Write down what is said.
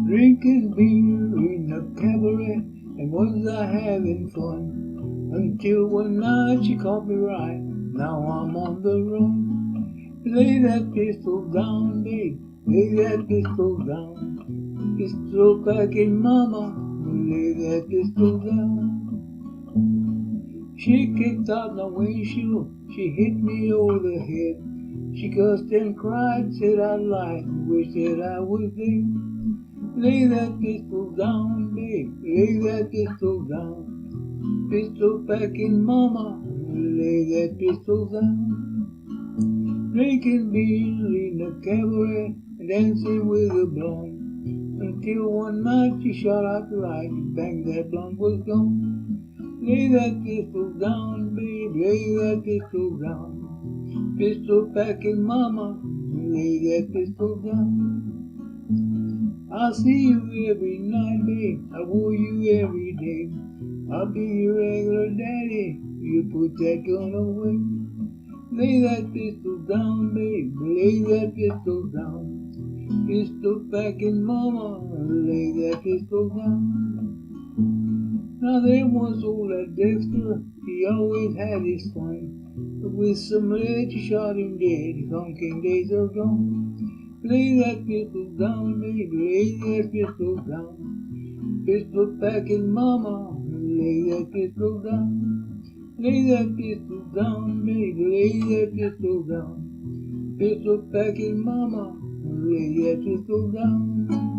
Drinking beer in a cabaret and was I having fun until one night she caught me right. Now I'm on the run. Lay that pistol down, babe. Lay that pistol down. Pistol packing mama. Lay that pistol down. She kicked out my windshield. She hit me over the head. She cussed and cried, said I lied, wished that I was dead. Lay that pistol down, babe. Lay that pistol down. Pistol packing mama. Lay that pistol down. Drinking beer in a cabaret and dancing with a blonde. Until one night she shot out the light and bang, that blonde was gone. Lay that pistol down, babe. Lay that pistol down. Pistol packing mama. Lay that pistol down. I'll see you every night, babe. I woo you every day. I'll be your regular daddy. You put that gun away. Lay that pistol down, babe. Lay that pistol down. Pistol packing mama. Lay that pistol down. Now there was old that Dexter. He always had his fun. But with some lead, you shot him dead. His honking days are gone. Lay that pistol down, baby, lay that pistol down. Pistol packing mama, lay that pistol down. Lay that pistol down, baby, lay that pistol down. Pistol packing mama, lay that pistol down.